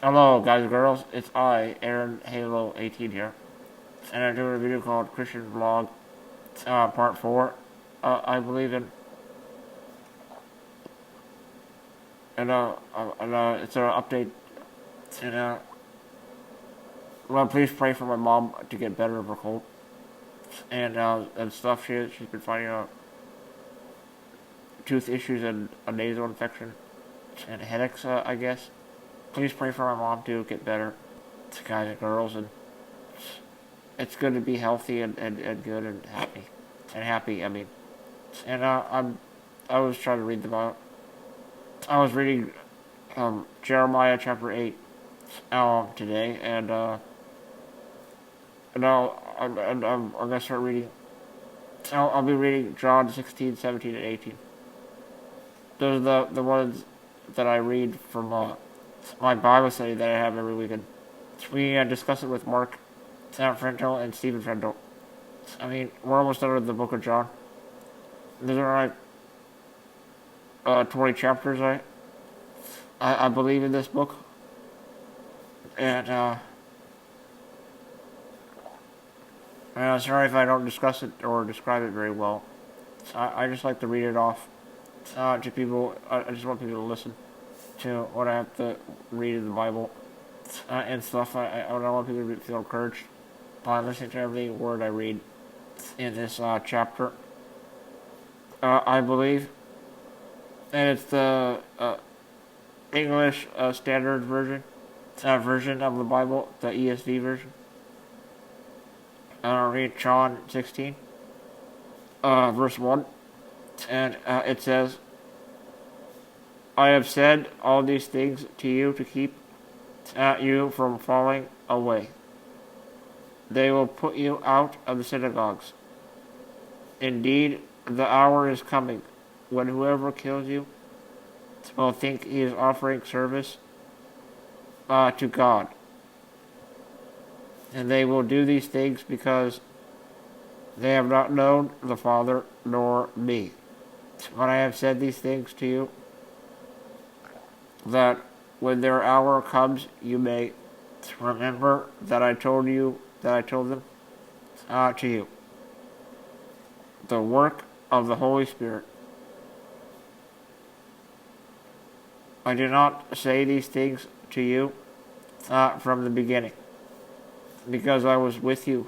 Hello, guys and girls. It's I, Aaron Halo 18 here, and I'm doing a video called Christian Vlog, Part 4. I believe in, it's an update, and, well, please pray for my mom to get better of her cold, and stuff. She's been fighting, tooth issues and a nasal infection, and headaches, I guess. Please pray for my mom to get better, guys and girls, and it's good to be healthy and good and happy. And happy, I mean. And I was trying to read the Bible. I was reading Jeremiah chapter 8 today, I'm going to start reading. I'll be reading John 16, 17, and 18. Those are the ones that I read from my Bible study that I have every weekend. We discuss it with Mark Frendel and Stephen Frendel. I mean, we're almost done with the book of John. There's like 20 chapters, I believe, in this book. And sorry if I don't discuss it or describe it very well. I just like to read it off to people. I just want people to listen to what I have to read in the Bible and stuff. I want people to feel encouraged by listening to every word I read in this chapter. I believe, and it's the English Standard version of the Bible, the ESV version. I'll read John 16, verse 1, and it says, I have said all these things to you to keep you from falling away. They will put you out of the synagogues. Indeed, the hour is coming when whoever kills you will think he is offering service to God. And they will do these things because they have not known the Father nor me. But I have said these things to you, that when their hour comes, you may remember that I told them to you. The work of the Holy Spirit. I do not say these things to you from the beginning, because I was with you.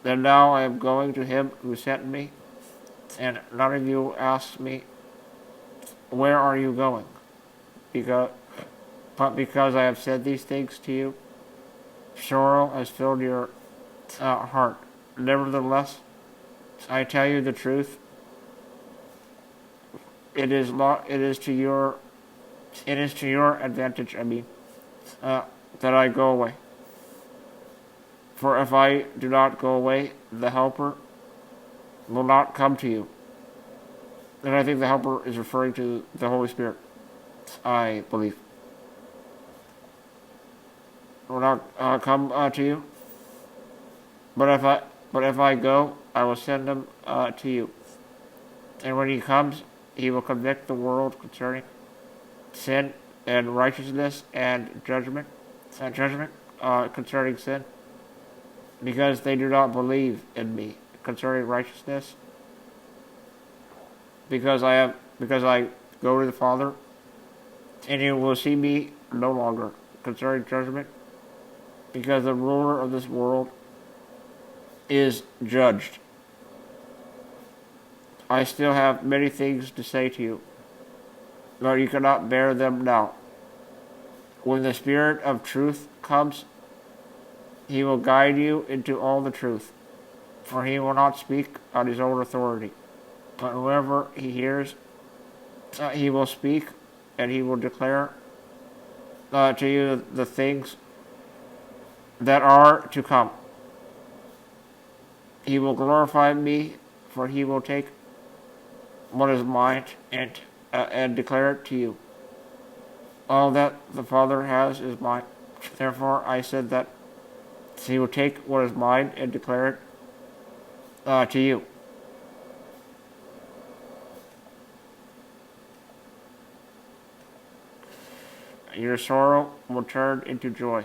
And now I am going to him who sent me, and none of you asks me, where are you going? But because I have said these things to you, sorrow has filled your heart. Nevertheless, I tell you the truth. It is to your advantage. That I go away. For if I do not go away, the Helper will not come to you. And I think the Helper is referring to the Holy Spirit. I believe will not come to you. But if I go, I will send him to you. And when he comes, he will convict the world concerning sin and righteousness and judgment concerning sin, because they do not believe in me. Concerning righteousness, because I go to the Father, and you will see me no longer. Concerning judgment, because the ruler of this world is judged. I still have many things to say to you, but you cannot bear them now. When the Spirit of truth comes, he will guide you into all the truth, for he will not speak on his own authority, but whoever he hears, he will speak, and he will declare to you the things that are to come. He will glorify me, for he will take what is mine and declare it to you. All that the Father has is mine. Therefore I said that he will take what is mine and declare it to you. Your sorrow will turn into joy.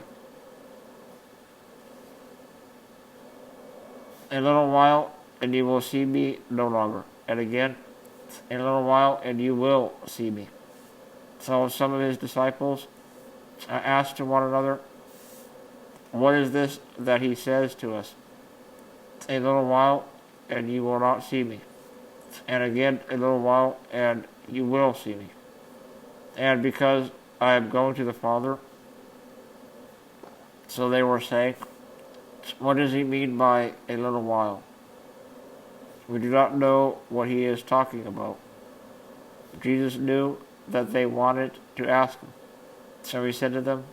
A little while, and you will see me no longer. And again, a little while, and you will see me. So some of his disciples asked to one another, what is this that he says to us? A little while, and you will not see me. And again, a little while, and you will see me. And because I am going to the Father, so they were saying, what does he mean by a little while? We do not know what he is talking about. Jesus knew that they wanted to ask him. So he said to them,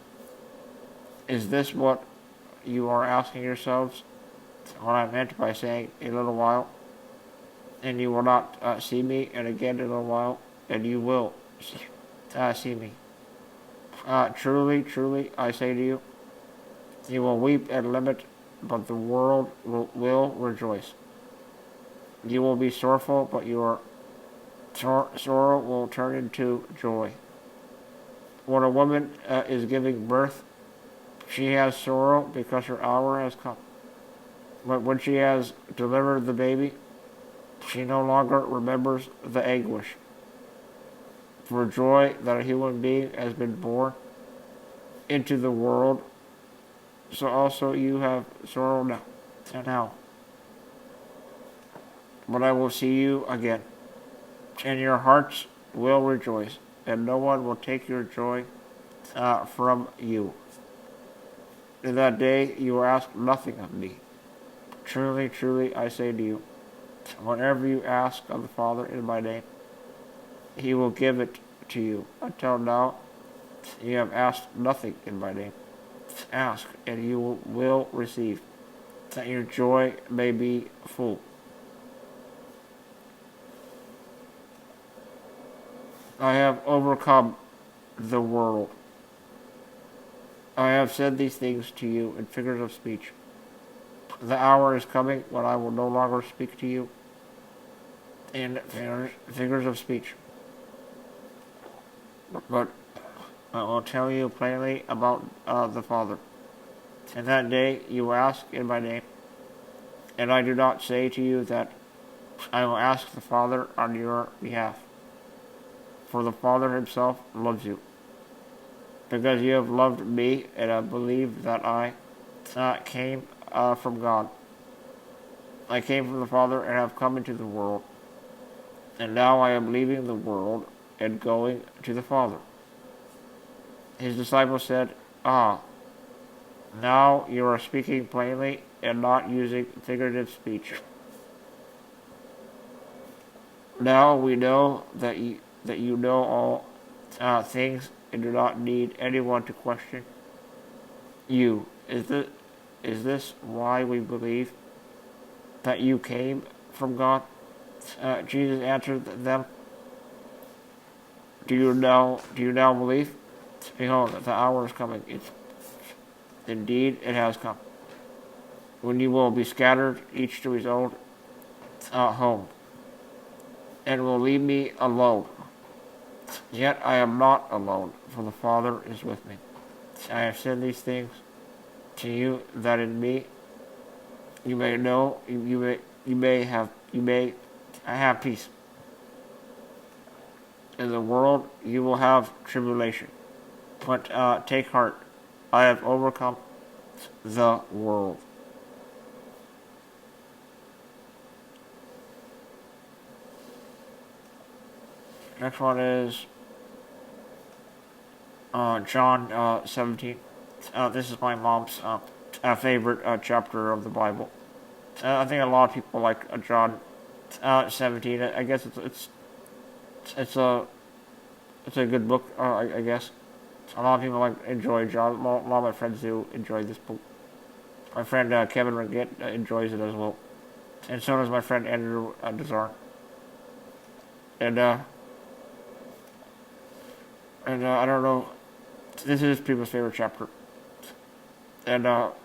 is this what you are asking yourselves? What I meant by saying a little while, and you will not see me, and again a little while, and you will see me. Truly, truly, I say to you, you will weep and lament, but the world will rejoice. You will be sorrowful, but your sorrow will turn into joy. When a woman is giving birth, she has sorrow because her hour has come. But when she has delivered the baby, she no longer remembers the anguish for joy that a human being has been born into the world. So also you have sorrow now. But I will see you again, and your hearts will rejoice, and no one will take your joy from you. In that day you will ask nothing of me. Truly, truly, I say to you, whatever you ask of the Father in my name, he will give it to you. Until now, you have asked nothing in my name. Ask, and you will receive, that your joy may be full. I have overcome the world. I have said these things to you in figures of speech. The hour is coming when I will no longer speak to you in figures of speech, but I will tell you plainly about the Father. In that day you will ask in my name, and I do not say to you that I will ask the Father on your behalf, for the Father himself loves you, because you have loved me and have believed that I came from God. I came from the Father and have come into the world, and now I am leaving the world and going to the Father. His disciples said, now you are speaking plainly and not using figurative speech. Now we know that you know all things and do not need anyone to question you. Is this why we believe that you came from God? Jesus answered them, Do you now believe? Behold, the hour is coming. Indeed, it has come, when you will be scattered, each to his own home, and will leave me alone. Yet I am not alone, for the Father is with me. I have said these things to you, that in me you may know, you may have peace. In the world you will have tribulation, but take heart, I have overcome the world. Next one is John 17. This is my mom's favorite chapter of the Bible. I think a lot of people like John 17. I guess it's a good book. I guess a lot of people enjoy John. A lot of my friends do enjoy this book. My friend Kevin Regget enjoys it as well, and so does my friend Andrew Desar. And I don't know. This is people's favorite chapter, and I'll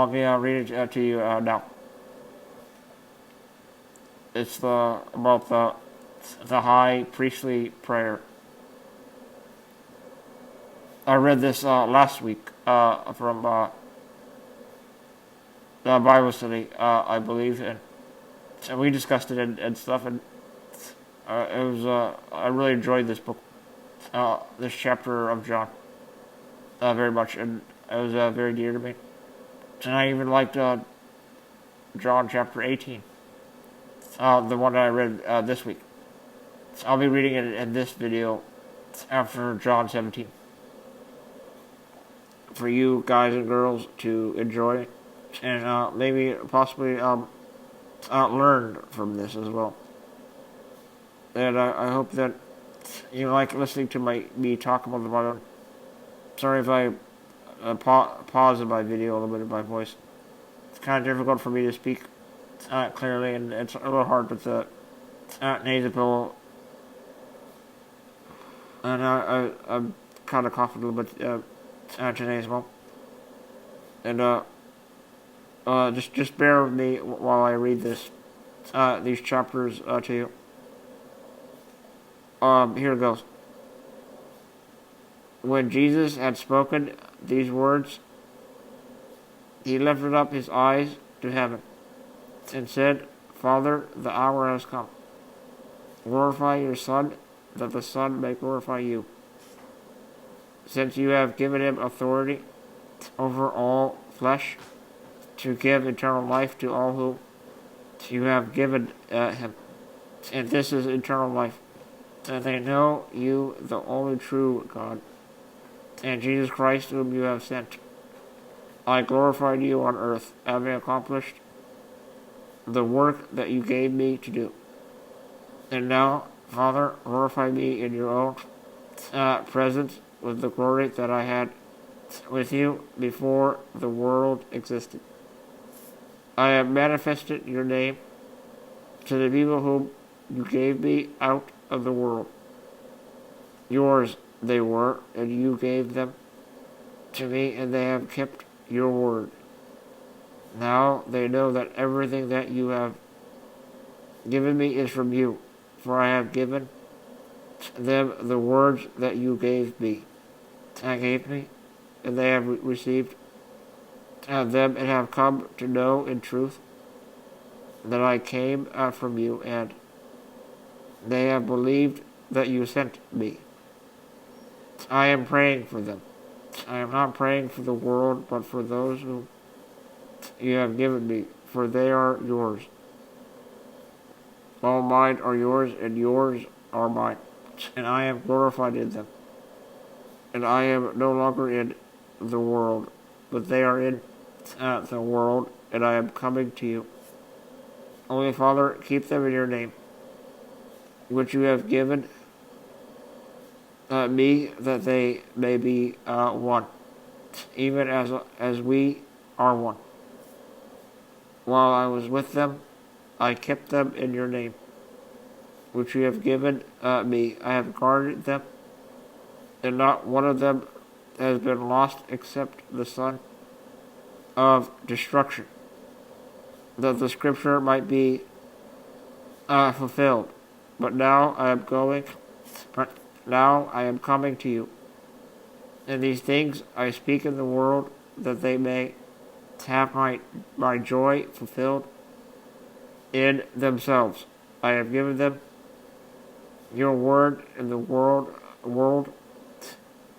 be reading it to you now. It's about the high priestly prayer. I read this last week from the Bible study, I believe, and we discussed it and stuff, and it was I really enjoyed this book, this chapter of John, very much, and it was very dear to me. And I even liked John chapter 18, the one that I read this week. I'll be reading it in this video after John 17 for you guys and girls to enjoy and maybe possibly learn from this as well. And I hope that you like listening to me talk about the Bible. Sorry if I pause in my video a little bit in my voice. It's kind of difficult for me to speak clearly, and it's a little hard with the nasal. And I'm kind of coughing a little bit today as well. And just bear with me while I read these chapters to you. Here it goes. When Jesus had spoken these words, he lifted up his eyes to heaven and said, Father, the hour has come. Glorify your Son, that the Son may glorify you, since you have given him authority over all flesh, to give eternal life to all whom you have given him. And this is eternal life, that they know you, the only true God, and Jesus Christ, whom you have sent. I glorified you on earth, having accomplished the work that you gave me to do. And now, Father, glorify me in your own presence with the glory that I had with you before the world existed. I have manifested your name to the people whom you gave me out of the world. Yours they were, and you gave them to me, and they have kept your word. Now they know that everything that you have given me is from you, for I have given them the words that you gave me. I gave me, and they have received them and have come to know in truth that I came from you, and they have believed that you sent me. I am praying for them. I am not praying for the world, but for those whom you have given me, for they are yours. All mine are yours, and yours are mine, and I am glorified in them. And I am no longer in the world, but they are in the world, and I am coming to you. Only, Father, keep them in your name, which you have given me, that they may be one, even as we are one. While I was with them, I kept them in your name, which you have given me. I have guarded them, and not one of them has been lost except the son of destruction, that the scripture might be fulfilled. But now I am coming to you. And these things I speak in the world, that they may have my joy fulfilled in themselves. I have given them your word, and the world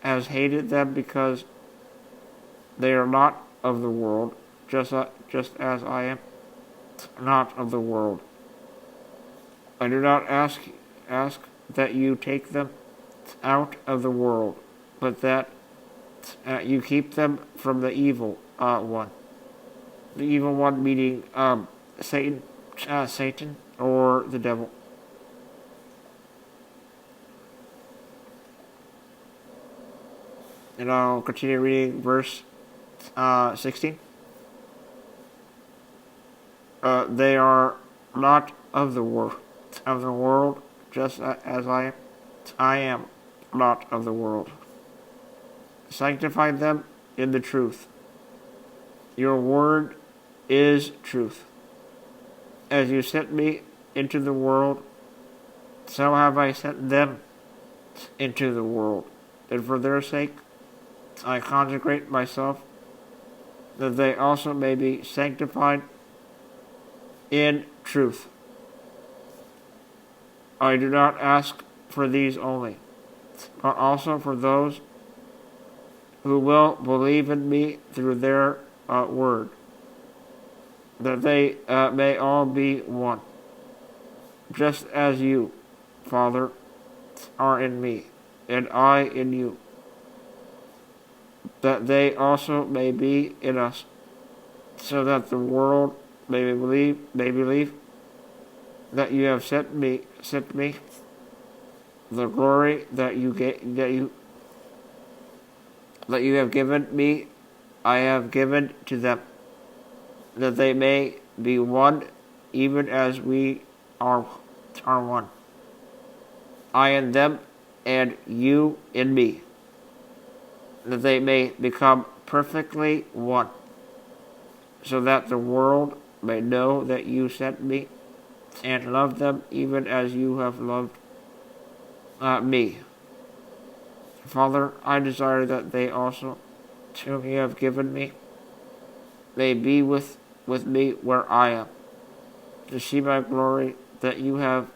has hated them because they are not of the world, just as I am not of the world. I do not ask that you take them out of the world, but that you keep them from the evil one. The evil one meaning Satan or the devil. And I'll continue reading verse 16. They are not of the world, just as I am not of the world. Sanctify them in the truth. Your word is truth. As you sent me into the world, so have I sent them into the world. And for their sake I consecrate myself, that they also may be sanctified in truth. I do not ask for these only, but also for those who will believe in me through their word, that they may all be one, just as you, Father, are in me, and I in you, that they also may be in us, so that the world may believe that you have sent me, the glory that you have given me, I have given to them, that they may be one, even as we are one. I in them, and you in me, that they may become perfectly one, so that the world may know that you sent me and loved them even as you have loved me. Father, I desire that they also, whom you have given me, may be with me where I am, to see my glory that you have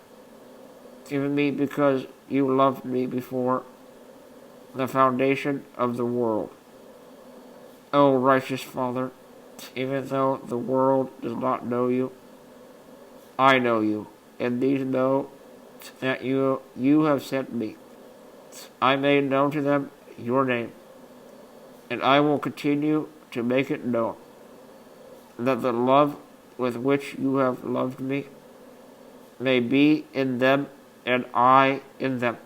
given me because you loved me before the foundation of the world. O righteous Father, even though the world does not know you, I know you, and these know that you have sent me. I made known to them your name, and I will continue to make it known, that the love with which you have loved me may be in them, and I in them.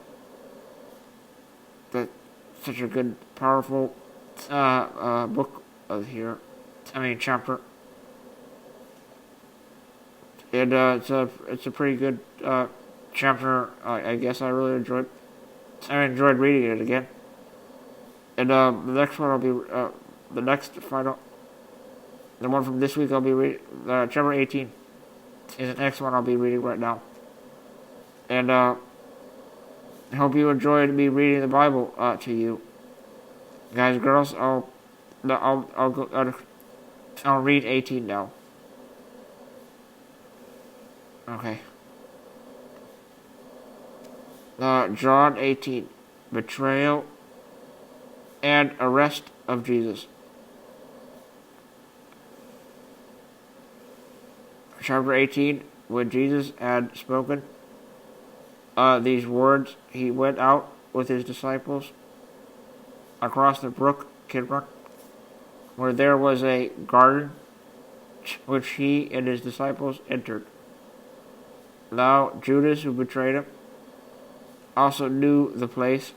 That's such a good, powerful book of here. Chapter. And it's a pretty good chapter. I guess I really enjoyed. I enjoyed reading it again. And the next one the next final, the one from this week I'll be reading. Chapter 18 is the next one I'll be reading right now. And I hope you enjoyed me reading the Bible to you, guys and girls. I'll read 18 now. Okay. John 18, betrayal and arrest of Jesus. Chapter 18, when Jesus had spoken these words, he went out with his disciples across the brook Kidron, where there was a garden, which he and his disciples entered. Now Judas, who betrayed him, also knew the place,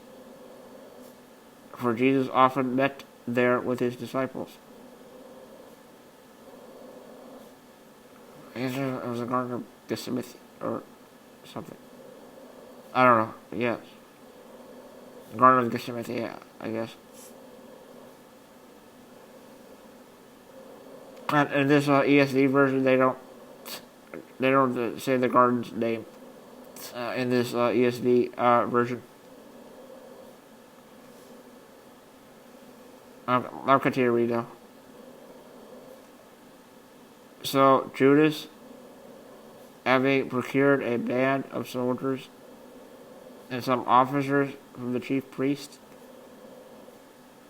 for Jesus often met there with his disciples. I guess it was a garden of Gethsemane or something. I don't know. Yes. Garden of Gethsemane, yeah, I guess. And in this ESV version, they don't say the garden's name. In this ESV version. I'll continue to read now. So Judas, having procured a band of soldiers and some officers from the chief priests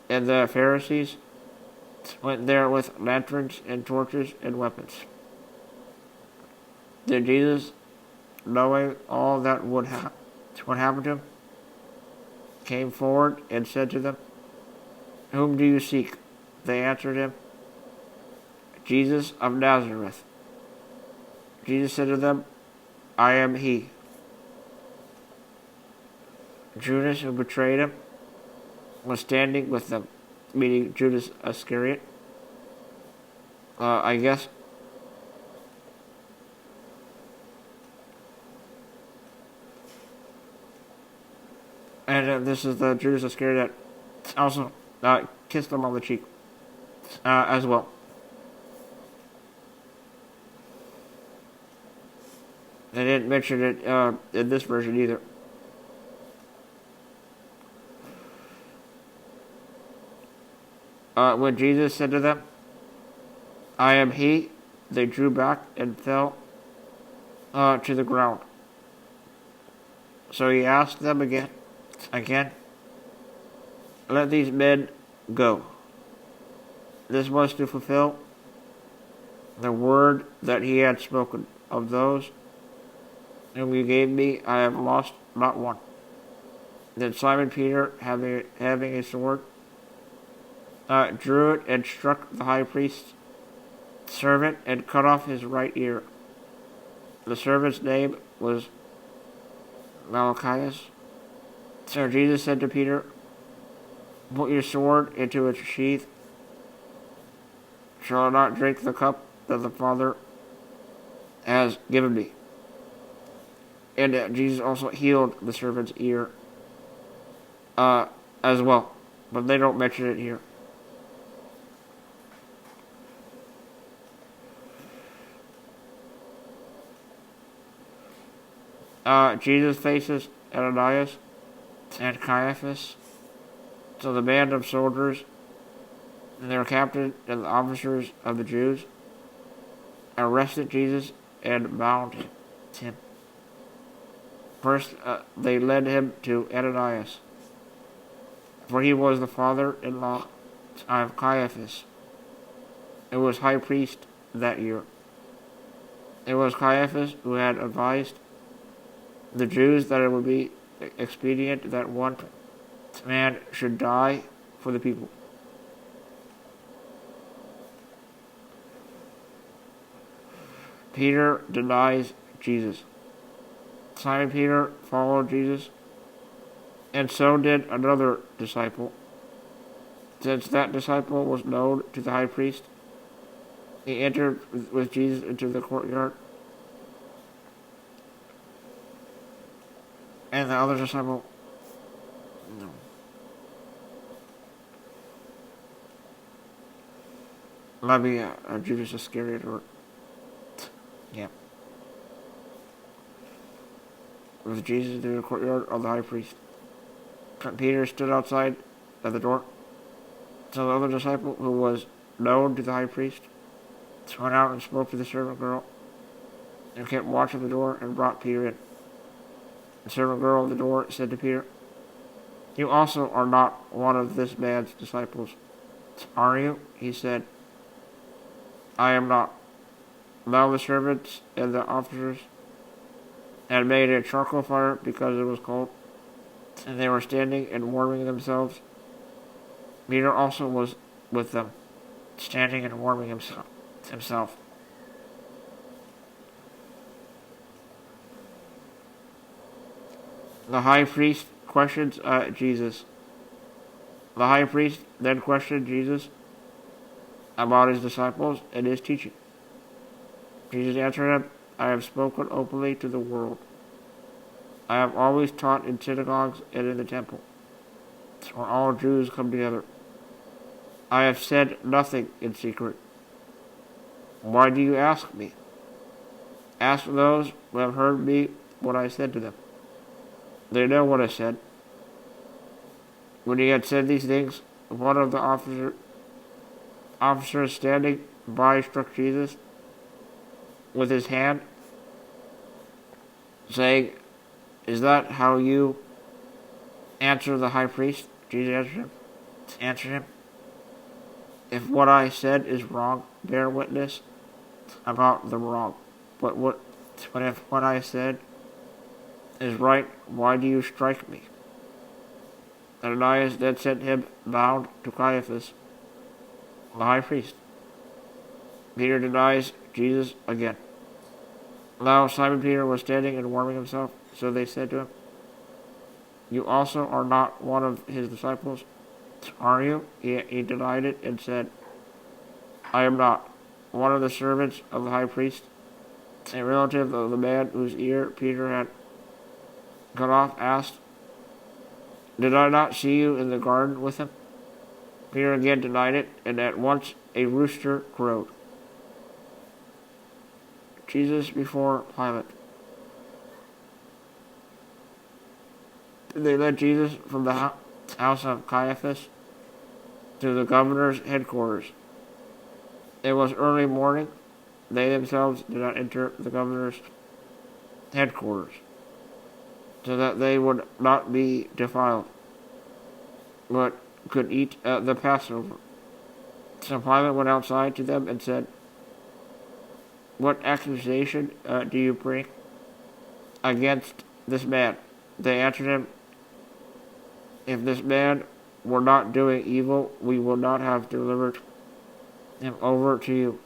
and the Pharisees, went there with lanterns and torches and weapons. Then Jesus, knowing all that would happen to him, came forward and said to them, "Whom do you seek?" They answered him, "Jesus of Nazareth." Jesus said to them, "I am he." Judas, who betrayed him, was standing with them, meaning Judas Iscariot. I guess. And this is the Judas Iscariot that also kissed him on the cheek as well. They didn't mention it in this version either. When Jesus said to them, "I am he," they drew back and fell to the ground. So he asked them again, "Let these men go." This was to fulfill the word that he had spoken. Of those whom you gave me, I have lost not one. Then Simon Peter, having a sword, drew it and struck the high priest's servant and cut off his right ear. The servant's name was Malchus. So Jesus said to Peter, "Put your sword into its sheath. Shall I not drink the cup that the Father has given me?" And Jesus also healed the servant's ear as well. But they don't mention it here. Jesus faces Ananias and Caiaphas. So the band of soldiers and their captain and the officers of the Jews arrested Jesus and bound him. First, they led him to Ananias, for he was the father-in-law of Caiaphas, who was high priest that year. It was Caiaphas who had advised the Jews that it would be expedient that one man should die for the people. Peter denies Jesus. Simon Peter followed Jesus, and so did another disciple. Since that disciple was known to the high priest, he entered with Jesus into the courtyard. And the other disciple, no. Might be Judas Iscariot, or yeah. With Jesus into the courtyard of the high priest. Peter stood outside at the door. So the other disciple, who was known to the high priest, went out and spoke to the servant girl, and kept watch at the door, and brought Peter in. The servant girl at the door said to Peter, "You also are not one of this man's disciples, are you?" He said, "I am not." Now the servants and the officers had made a charcoal fire because it was cold, and they were standing and warming themselves. Peter also was with them, standing and warming himself. The high priest questions Jesus. The high priest then questioned Jesus about his disciples and his teaching. Jesus answered him, "I have spoken openly to the world. I have always taught in synagogues and in the temple, where all Jews come together. I have said nothing in secret. Why do you ask me? Ask those who have heard me what I said to them. They know what I said." When he had said these things, one of the officers standing by struck Jesus with his hand, saying, "Is that how you answer the high priest?" Jesus answered him, "If what I said is wrong, bear witness about the wrong. But if what I said is right, why do you strike me?" Ananias then sent him bound to Caiaphas, the high priest. Peter denies Jesus again. Now Simon Peter was standing and warming himself, so they said to him, "You also are not one of his disciples, are you?" He denied it and said, "I am not." One of the servants of the high priest, a relative of the man whose ear Peter had cut off, asked, "Did I not see you in the garden with him?" Peter again denied it, and at once a rooster crowed. Jesus before Pilate. They led Jesus from the house of Caiaphas to the governor's headquarters. It was early morning. They themselves did not enter the governor's headquarters, so that they would not be defiled, but could eat the Passover. So Pilate went outside to them and said, "What accusation do you bring against this man?" They answered him, "If this man were not doing evil, we would not have delivered him over to you."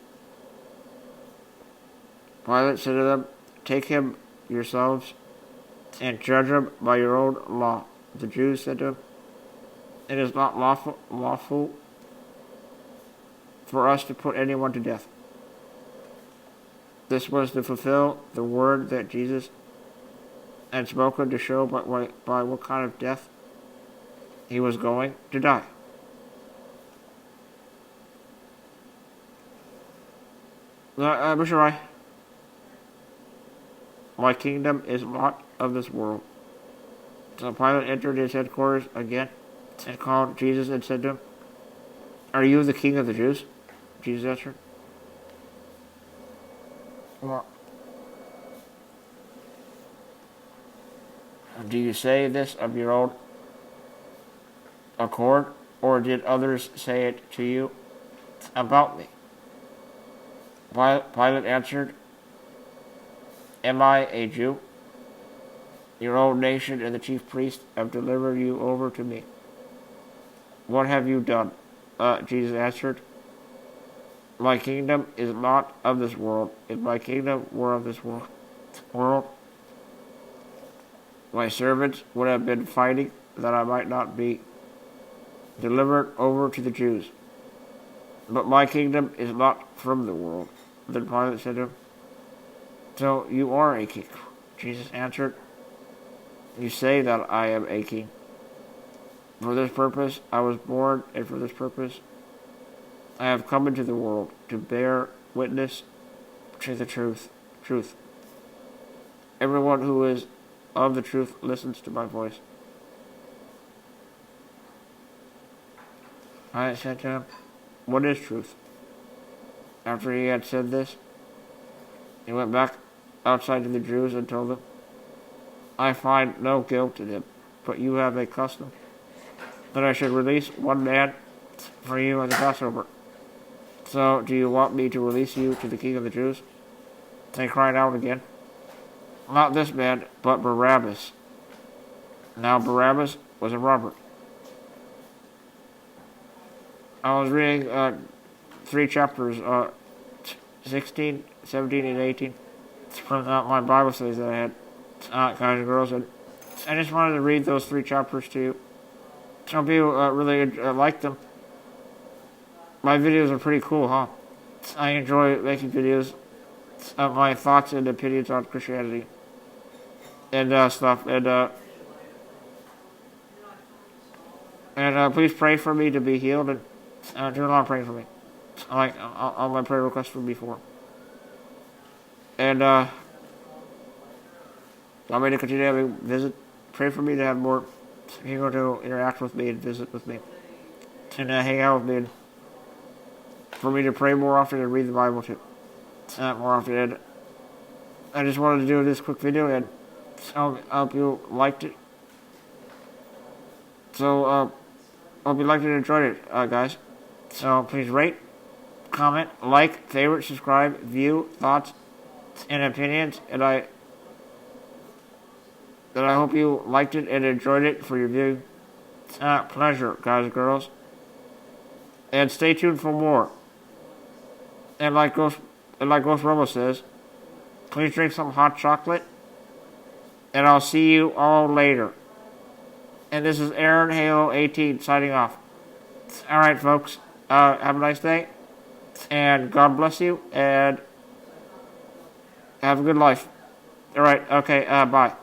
Pilate said to them, "Take him yourselves and judge him by your own law." The Jews said to him, "It is not lawful for us to put anyone to death." This was to fulfill the word that Jesus had spoken, to show by what kind of death he was going to die. Misharai, my kingdom is not of this world. So Pilate entered his headquarters again and called Jesus and said to him, "Are you the king of the Jews?" Jesus answered, "Well, do you say this of your own accord, or did others say it to you about me?" Pilate answered, "Am I a Jew? Your own nation and the chief priests have delivered you over to me. What have you done?" Jesus answered, "My kingdom is not of this world. If my kingdom were of this world, my servants would have been fighting that I might not be delivered over to the Jews. But my kingdom is not from the world." Then Pilate said to him, "So you are a king?" Jesus answered, "You say that I am a king. For this purpose I was born, and for this purpose I have come into the world, to bear witness to the truth. Everyone who is of the truth listens to my voice." I said to him, "What is truth?" After he had said this, he went back outside to the Jews and told them, "I find no guilt in him, but you have a custom that I should release one man for you at the Passover. So do you want me to release you to the king of the Jews?" They cried out again, "Not this man, but Barabbas." Now Barabbas was a robber. I was reading 3 chapters, 16, 17, and 18 from my Bible studies that I had, guys and girls, and I just wanted to read those 3 chapters to you. Some people really like them. My videos are pretty cool, huh? I enjoy making videos of my thoughts and opinions on Christianity and stuff, and please pray for me to be healed, and do a lot of praying for me, like all my prayer requests from before. And want me to continue having pray for me to have more people to interact with me and visit with me, and hang out with me, and for me to pray more often and read the Bible too, more often. And I just wanted to do this quick video, and I hope you liked it. So I hope you liked it and enjoyed it, guys. So please rate, comment, like, favorite, subscribe, view, thoughts, and opinions. And I hope you liked it and enjoyed it for your viewing pleasure, guys and girls. And stay tuned for more. And like Ghost Robo says, please drink some hot chocolate. And I'll see you all later. And this is Aaron Halo 18 signing off. Alright, folks. Have a nice day. And God bless you. And have a good life. Alright, okay, bye.